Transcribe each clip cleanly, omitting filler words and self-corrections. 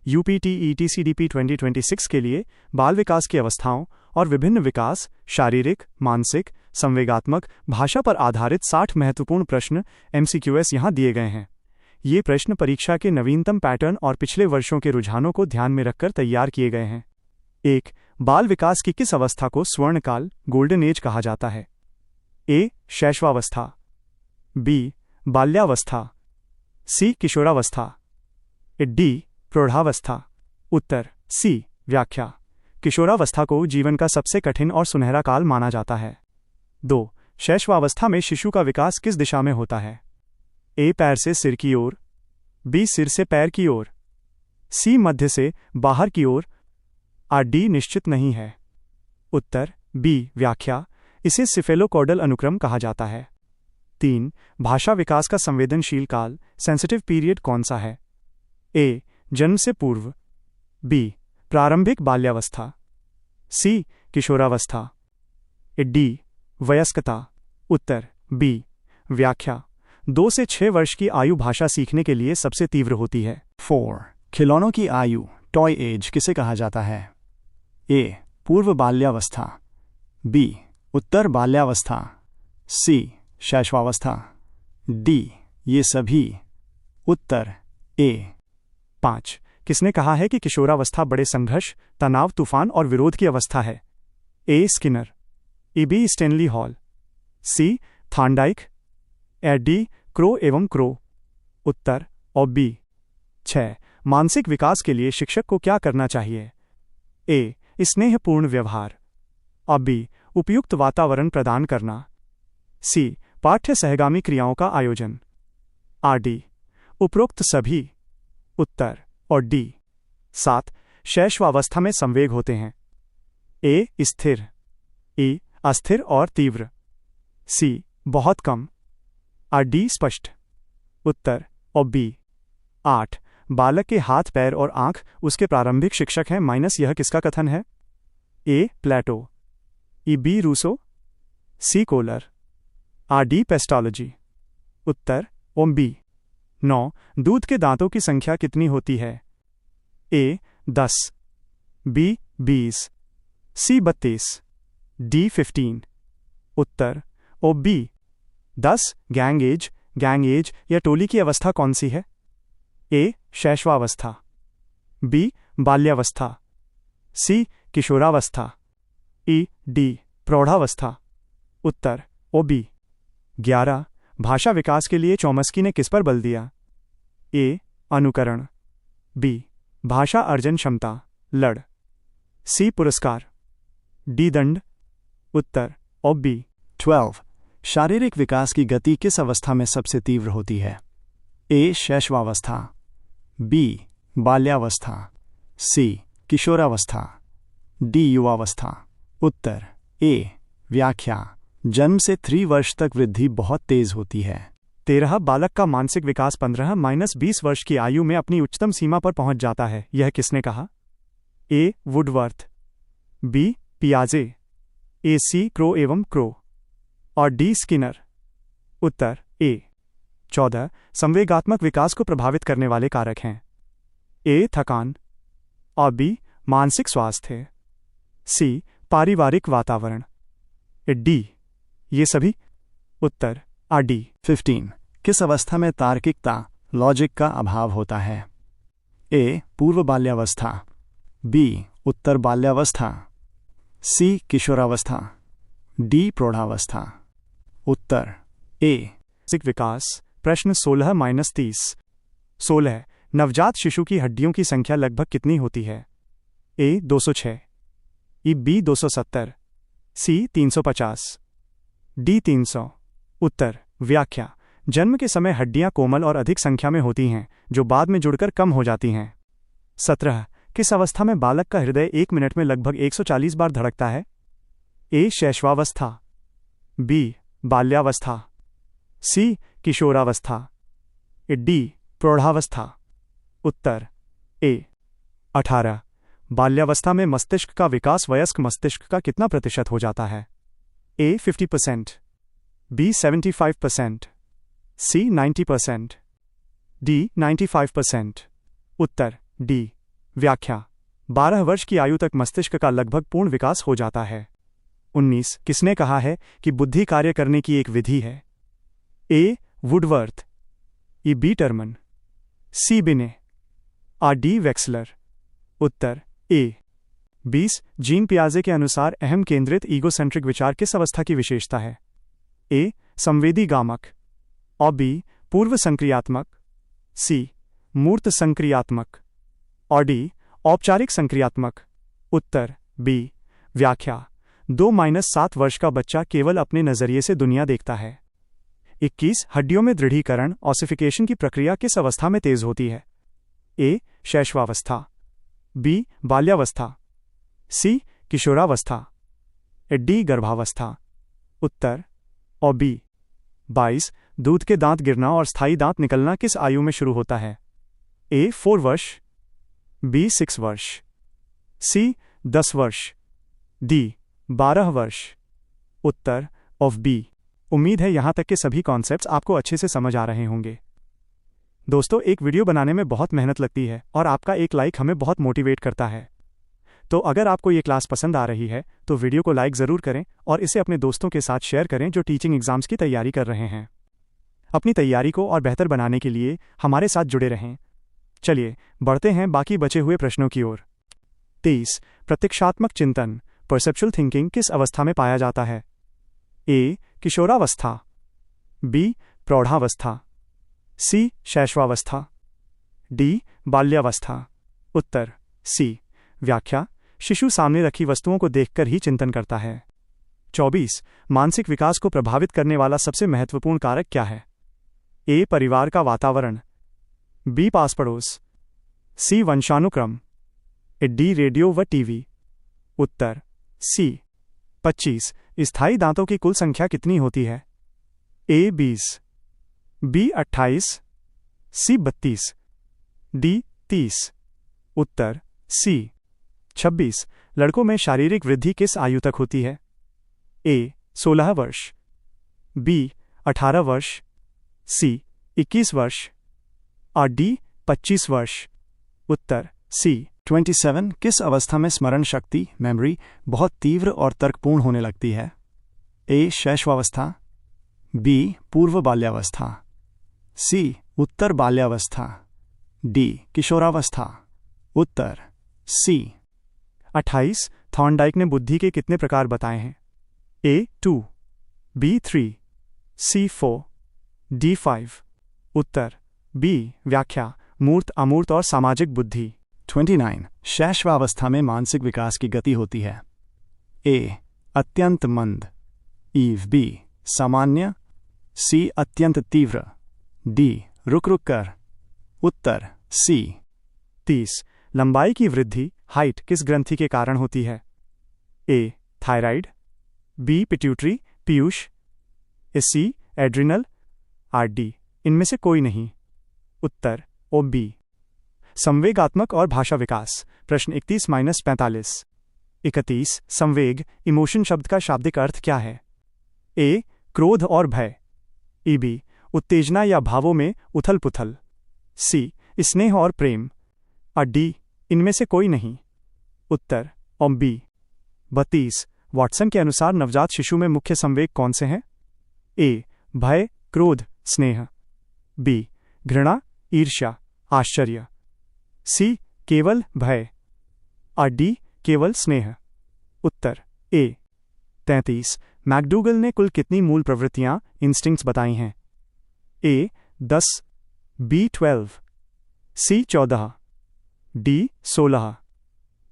UPTET-CDP 2026 के लिए बाल विकास की अवस्थाओं और विभिन्न विकास, शारीरिक, मानसिक, संवेगात्मक, भाषा पर आधारित 60 महत्वपूर्ण प्रश्न MCQs यहाँ दिए गए हैं। ये प्रश्न परीक्षा के नवीनतम पैटर्न और पिछले वर्षों के रुझानों को ध्यान में रखकर तैयार किए गए हैं। 1. बाल विकास की किस अवस्था को स्वर्णकाल गोल्डन एज कहा जाता है? A. शैशवावस्था, B. बाल्यावस्था, C. किशोरावस्था, D. प्रौढ़ावस्था। उत्तर C. व्याख्या। किशोरावस्था को जीवन का सबसे कठिन और सुनहरा काल माना जाता है। 2. शैशवावस्था में शिशु का विकास किस दिशा में होता है? A. पैर से सिर की ओर, B. सिर से पैर की ओर, C. मध्य से बाहर की ओर, और D. निश्चित नहीं है। उत्तर B. व्याख्या। इसे सिफेलोकॉर्डल अनुक्रम कहा जाता है। 3. भाषा विकास का संवेदनशील काल सेंसिटिव पीरियड कौन सा है? A. जन्म से पूर्व, B. प्रारंभिक बाल्यावस्था, C. किशोरावस्था, D. वयस्कता। उत्तर B. व्याख्या। 2 से 6 वर्ष की आयु भाषा सीखने के लिए सबसे तीव्र होती है। 4. खिलौनों की आयु टॉय एज किसे कहा जाता है? A. पूर्व बाल्यावस्था, B. उत्तर बाल्यावस्था, C. शैशवावस्था, D. ये सभी। उत्तर A. 5. किसने कहा है कि किशोरावस्था बड़े संघर्ष, तनाव, तूफान और विरोध की अवस्था है? A. Skinner, B. Stanley hall, C. Thorndike, D. Crow एवं क्रो। उत्तर और B. 6. मानसिक विकास के लिए शिक्षक को क्या करना चाहिए? A. स्नेहपूर्ण व्यवहार, और B. उपयुक्त वातावरण प्रदान करना, C. पाठ्य सहगामी क्रियाओं का आयोजन, D. उपरोक्त सभी। उत्तर और D. 7. शैशवावस्था में संवेग होते हैं? A. स्थिर, E. अस्थिर और तीव्र, C. बहुत कम, और D. स्पष्ट। उत्तर और B. 8. बालक के हाथ, पैर और आंख उसके प्रारंभिक शिक्षक हैं माइनस यह किसका कथन है? A. Plato, B. Rousseau, C. कोलर, और D. पेस्टोलॉजी। उत्तर और B. 9. दूध के दांतों की संख्या कितनी होती है? A. 10, B. 20, C. 32, D. 15। उत्तर और B. 10. गैंग एज या टोली की अवस्था कौन सी है? A. शैशवावस्था, B. बाल्यावस्था, C. किशोरावस्था, D. प्रौढ़ावस्था। उत्तर और B. 11. भाषा विकास के लिए चॉम्स्की ने किस पर बल दिया? A. अनुकरण, B. भाषा अर्जन क्षमता, लड़, C. पुरस्कार, D. दंड। उत्तर और B. 12. शारीरिक विकास की गति किस अवस्था में सबसे तीव्र होती है? A. शैशवावस्था, B. बाल्यावस्था, C. किशोरावस्था, D. युवावस्था। उत्तर A. व्याख्या। जन्म से 3 वर्ष तक वृद्धि बहुत तेज होती है। 13. बालक का मानसिक विकास 15-20 वर्ष की आयु में अपनी उच्चतम सीमा पर पहुंच जाता है, यह किसने कहा? A. Woodworth, B. पियाजे, C. Crow एवं क्रो, और D. स्किनर। Uttar A. 14. संवेगात्मक विकास को प्रभावित करने वाले कारक हैं? A. थकान, और B. मानसिक स्वास्थ्य, C. पारिवारिक वातावरण, D. ये सभी। उत्तर D. 15. किस अवस्था में तार्किकता लॉजिक का अभाव होता है? A. पूर्व बाल्यावस्था, B. उत्तर बाल्यावस्था, C. किशोरावस्था, D. प्रौढ़ावस्था। Uttar A. मानसिक विकास। प्रश्न 16-30। 16. नवजात शिशु की हड्डियों की संख्या लगभग कितनी होती है? A. 206, B. 270, C. 350, D. 300। उत्तर व्याख्या। जन्म के समय हड्डियां कोमल और अधिक संख्या में होती हैं, जो बाद में जुड़कर कम हो जाती हैं। 17. किस अवस्था में बालक का हृदय 1 मिनट में लगभग 140 बार धड़कता है? A. शैशवावस्था, B. बाल्यावस्था, C. किशोरावस्था, D. प्रौढ़ावस्था। Uttar A. 18. बाल्यावस्था में मस्तिष्क का विकास वयस्क मस्तिष्क का कितना प्रतिशत हो जाता है? A. 50%, B. 75%, C. 90%, D. 95%। Uttar D. व्याख्या 12 वर्ष की आयु तक मस्तिष्क का लगभग पूर्ण विकास हो जाता है। 19 किसने कहा है कि बुद्धि कार्य करने की एक विधि है? ए. वुडवर्थ, ई. B. Terman, C. Binet, R. D. Wechsler. उत्तर ए. 20 जीन पियाजे के अनुसार अहम केंद्रित ईगोसेंट्रिक विचार किस अवस्था की विशेषता है? ए. संवेदी गामक, और बी. पूर्व संक्रियात्मक, सी. मूर्त संक्रियात्मक, और डी. औपचारिक संक्रियात्मक। उत्तर बी. व्याख्या 2-7 वर्ष का बच्चा केवल अपने नजरिए से दुनिया देखता है। 21 हड्डियों में दृढ़ीकरण ऑसिफिकेशन की प्रक्रिया किस अवस्था में तेज होती है? ए. शैशवावस्था, बी. बाल्यावस्था, सी. किशोरावस्था, डी. गर्भावस्था। उत्तर और बी. 22 दूध के दांत गिरना और स्थायी दांत निकलना किस आयु में शुरू होता है? ए. 4 वर्ष, बी. 6 वर्ष, सी. 10 वर्ष, डी. 12 वर्ष। उत्तर ऑफ बी। उम्मीद है यहां तक के सभी कॉन्सेप्ट्स आपको अच्छे से समझ आ रहे होंगे। दोस्तों, एक वीडियो बनाने में बहुत मेहनत लगती है और आपका एक लाइक हमें बहुत मोटिवेट करता है। तो अगर आपको ये क्लास पसंद आ रही है तो वीडियो को लाइक ज़रूर करें और इसे अपने दोस्तों के साथ शेयर करें जो टीचिंग एग्जाम्स की तैयारी कर रहे हैं। अपनी तैयारी को और बेहतर बनाने के लिए हमारे साथ जुड़े रहें। चलिए बढ़ते हैं बाकी बचे हुए प्रश्नों की ओर। 23 प्रत्यक्षात्मक चिंतन परसेप्चुअल थिंकिंग किस अवस्था में पाया जाता है? ए. किशोरावस्था, बी. प्रौढ़ावस्था, सी. शैशवावस्था, डी. बाल्यावस्था। उत्तर सी। व्याख्या शिशु सामने रखी वस्तुओं को देखकर ही चिंतन करता है। 24 मानसिक विकास को प्रभावित करने वाला सबसे महत्वपूर्ण कारक क्या है? ए. परिवार का वातावरण, बी. पास पड़ोस, सी. वंशानुक्रम, डी. रेडियो व टीवी। उत्तर सी। 25 स्थायी दांतों की कुल संख्या कितनी होती है? ए. 20, बी. 28, सी. 32, डी. 30। उत्तर सी। 26 लड़कों में शारीरिक वृद्धि किस आयु तक होती है? ए. 16 वर्ष, बी. 18 वर्ष, सी. 21 वर्ष, और डी. 25 वर्ष। उत्तर सी। 27 किस अवस्था में स्मरण शक्ति मेमोरी बहुत तीव्र और तर्कपूर्ण होने लगती है? ए. शैशवावस्था, बी. पूर्व बाल्यावस्था, सी. उत्तर बाल्यावस्था, डी. किशोरावस्था। उत्तर सी। 28 थॉर्नडाइक ने बुद्धि के कितने प्रकार बताए हैं? ए. 2, बी. 3, सी. 4, डी. 5। उत्तर बी। व्याख्या मूर्त अमूर्त और सामाजिक बुद्धि। 29 शैशवावस्था में मानसिक विकास की गति होती है। ए. अत्यंत मंद, ईव बी. सामान्य, सी. अत्यंत तीव्र, डी. रुक रुक कर। उत्तर सी। 30 लंबाई की वृद्धि हाइट किस ग्रंथि के कारण होती है? ए. Thyroid, B. पिट्यूटरी पीयूष, सी. Adrenal, R. डी. इनमें से कोई नहीं। उत्तर ओ बी। संवेगात्मक और भाषा विकास प्रश्न 31-45। 31 संवेग इमोशन शब्द का शाब्दिक अर्थ क्या है? ए. क्रोध और भय, ई. बी. उत्तेजना या भावों में उथल पुथल, सी. स्नेह और प्रेम, और डी. इनमें से कोई नहीं। उत्तर और बी। 32 वॉटसन के अनुसार नवजात शिशु में मुख्य संवेग कौन से हैं? ए. भय, क्रोध, स्नेह, बी. घृणा, ईर्ष्या, आश्चर्य, सी. केवल भय, और डी. केवल स्नेह। उत्तर ए। 33 मैकडूगल ने कुल कितनी मूल प्रवृत्तियां इंस्टिंक्ट्स बताई हैं? ए. 10, बी. 12, सी. 14, डी. 16।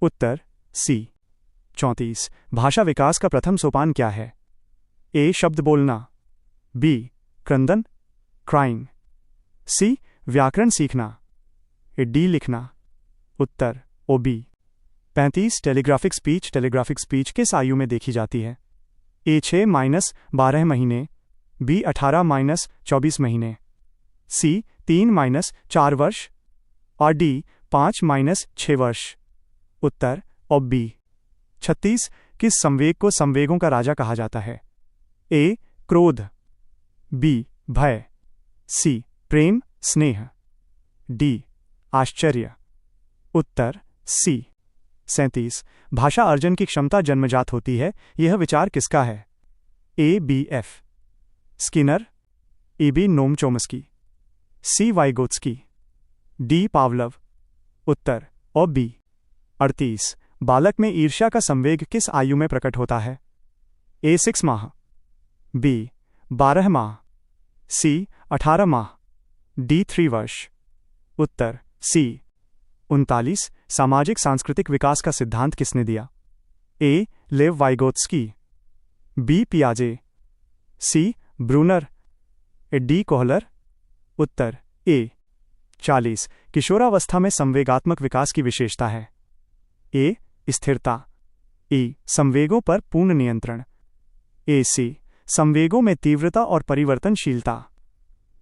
उत्तर सी। 34 भाषा विकास का प्रथम सोपान क्या है? ए. शब्द बोलना, बी. क्रंदन, क्राइंग, सी. व्याकरण सीखना, डी. लिखना। उत्तर ओ बी। 35 टेलीग्राफिक स्पीच किस आयु में देखी जाती है? ए. 6-12 महीने, बी. 18-24 महीने, सी. 3-4 वर्ष, और डी. 5-6 वर्ष। उत्तर और बी। 36 किस संवेग को संवेगों का राजा कहा जाता है? ए. क्रोध, बी. भय, सी. प्रेम स्नेह, डी. आश्चर्य। उत्तर सी 37 भाषा अर्जन की क्षमता जन्मजात होती है, यह विचार किसका है? ए बी एफ स्किनर, ई B Noam Chomsky, C Vygotsky, D Pavlov. उत्तर और बी 38 बालक में ईर्ष्या का संवेग किस आयु में प्रकट होता है? ए 6 माह, बी 12 माह, सी 18 माह, डी 3 वर्ष। उत्तर सी 39 सामाजिक सांस्कृतिक विकास का सिद्धांत किसने दिया? ए लेव वाइगोत्स्की, बी पियाजे, सी ब्रूनर, डी कोहलर। उत्तर ए 40 किशोरावस्था में संवेगात्मक विकास की विशेषता है? ए स्थिरता, ई संवेगों पर पूर्ण नियंत्रण, ए सी संवेगों में तीव्रता और परिवर्तनशीलता,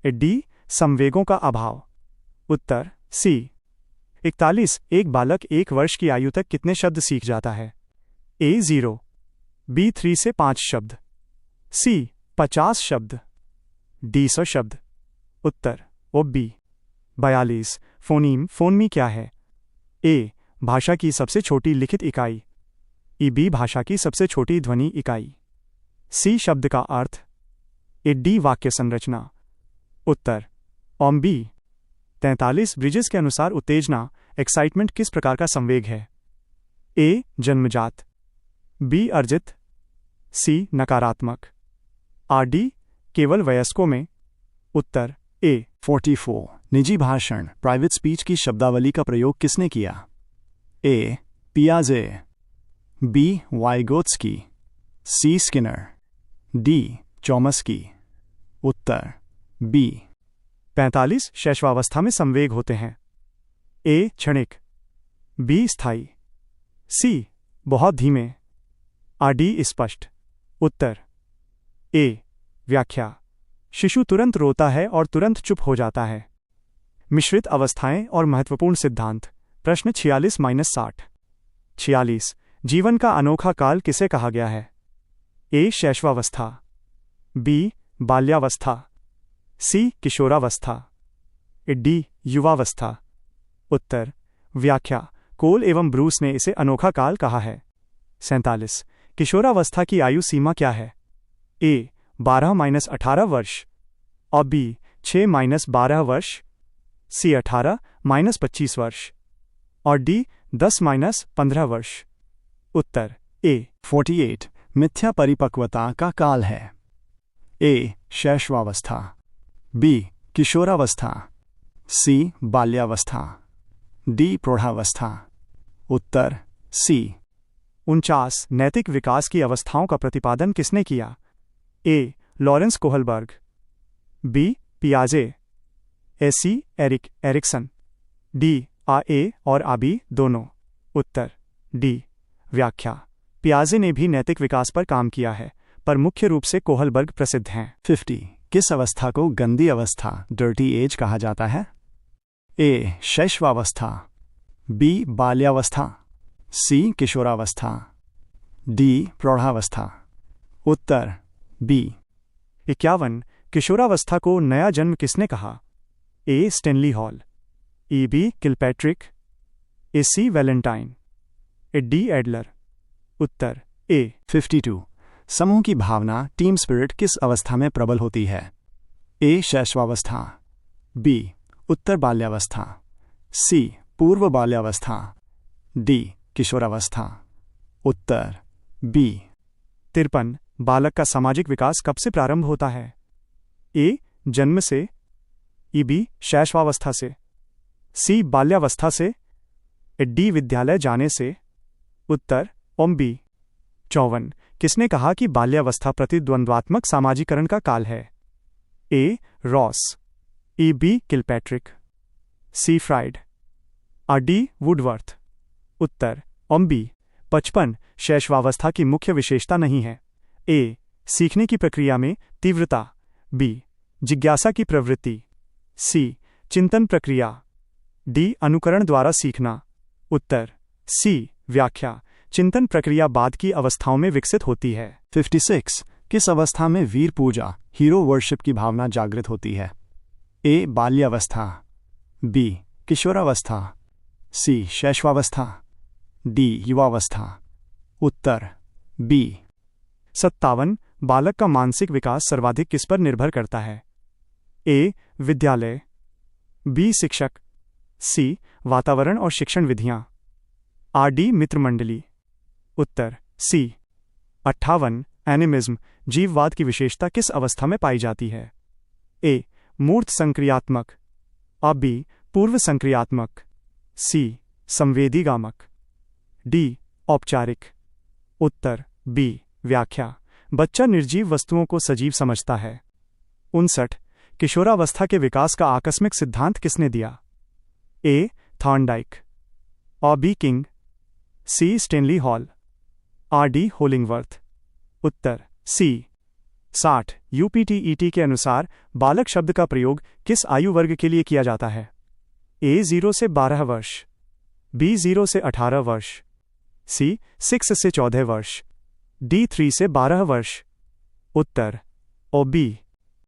डी संवेगों का अभाव। उत्तर सी 41 एक बालक 1 वर्ष की आयु तक कितने शब्द सीख जाता है? ए 0, बी 3 से 5 शब्द, सी 50 शब्द, डी 100 शब्द। उत्तर ओ बी 42 फोनमी क्या है? ए भाषा की सबसे छोटी लिखित इकाई, ई बी भाषा की सबसे छोटी ध्वनि इकाई, सी शब्द का अर्थ, ए डी वाक्य संरचना। उत्तर ओम बी 43 ब्रिजेस के अनुसार उत्तेजना एक्साइटमेंट किस प्रकार का संवेग है? ए जन्मजात, बी अर्जित, सी नकारात्मक, आर डी केवल वयस्कों में। उत्तर ए 44 निजी भाषण प्राइवेट स्पीच की शब्दावली का प्रयोग किसने किया? ए पियाजे, बी वाइगोत्स्की, सी स्किनर, डी चोम्स्की। उत्तर बी 45 शैशवावस्था में संवेग होते हैं? ए क्षणिक, बी स्थायी, सी बहुत धीमे, आर डी स्पष्ट। उत्तर ए व्याख्या शिशु तुरंत रोता है और तुरंत चुप हो जाता है। मिश्रित अवस्थाएं और महत्वपूर्ण सिद्धांत। प्रश्न 46-60 46 जीवन का अनोखा काल किसे कहा गया है? ए शैशवावस्था, बी बाल्यावस्था, सी किशोरावस्था, डी युवावस्था। उत्तर व्याख्या कोल एवं ब्रूस ने इसे अनोखा काल कहा है। 47 किशोरावस्था की आयु सीमा क्या है? ए 12-18 वर्ष और बी 6-12 वर्ष, सी 18-25 वर्ष और डी 10-15 वर्ष। उत्तर ए 48 मिथ्या परिपक्वता का काल है? ए शैशवावस्था, बी किशोरावस्था, सी बाल्यावस्था, डी प्रौढ़ावस्था। उत्तर सी 49 नैतिक विकास की अवस्थाओं का प्रतिपादन किसने किया? ए लॉरेंस कोहलबर्ग, बी पियाजे, सी एरिक एरिक्सन, डी आ ए और आ बी दोनों। उत्तर डी व्याख्या पियाजे ने भी नैतिक विकास पर काम किया है, पर मुख्य रूप से कोहलबर्ग प्रसिद्ध हैं। 50 किस अवस्था को गंदी अवस्था डर्टी एज कहा जाता है? ए शैशवावस्था, बी बाल्यावस्था, सी किशोरावस्था, डी प्रौढ़ावस्था। उत्तर बी 51 किशोरावस्था को नया जन्म किसने कहा? ए स्टेनली हॉल, ई B Kilpatrick, A C Valentine, A D Adler. उत्तर ए 52 समूह की भावना टीम स्पिरिट किस अवस्था में प्रबल होती है? ए शैशवावस्था, बी उत्तर बाल्यावस्था, सी पूर्व बाल्यावस्था, डी किशोरावस्था। उत्तर बी 53 बालक का सामाजिक विकास कब से प्रारंभ होता है? ए जन्म से, ई बी शैशवावस्था से, सी बाल्यावस्था से, डी विद्यालय जाने से। उत्तर ओम बी 54 किसने कहा कि बाल्यावस्था प्रतिद्वंद्वात्मक सामाजिकरण का काल है? ए रॉस, ई बी किलपैट्रिक, सी फ्राइड, आर डी वुडवर्थ। उत्तर ओम बी 55 शैशवावस्था की मुख्य विशेषता नहीं है? ए सीखने की प्रक्रिया में तीव्रता, बी जिज्ञासा की प्रवृत्ति, सी चिंतन प्रक्रिया, डी अनुकरण द्वारा सीखना। उत्तर सी व्याख्या चिंतन प्रक्रिया बाद की अवस्थाओं में विकसित होती है। 56 किस अवस्था में वीर पूजा हीरो वर्शिप की भावना जागृत होती है? ए बाल्यावस्था, बी किशोरावस्था, सी शैशवावस्था, डी युवावस्था। उत्तर बी। 57 बालक का मानसिक विकास सर्वाधिक किस पर निर्भर करता है? ए विद्यालय, बी शिक्षक, सी वातावरण और शिक्षण विधियां, डी मित्रमंडली। उत्तर सी। 58 एनिमिज्म जीववाद की विशेषता किस अवस्था में पाई जाती है? ए मूर्त संक्रियात्मक, बी पूर्व संक्रियात्मक, सी संवेदीगामक, डी औपचारिक। उत्तर बी व्याख्या। बच्चा निर्जीव वस्तुओं को सजीव समझता है। 59 किशोरावस्था के विकास का आकस्मिक सिद्धांत किसने दिया? A Thorndike, B King, C Stanley Hall, D Hollingworth. उत्तर सी। 60 यूपीटीईटी के अनुसार बालक शब्द का प्रयोग किस आयु वर्ग के लिए किया जाता है? ए 0 से 12 वर्ष, बी 0 से 18 वर्ष, सी 6 से 14 वर्ष, डी 3 से 12 वर्ष। उत्तर ओ बी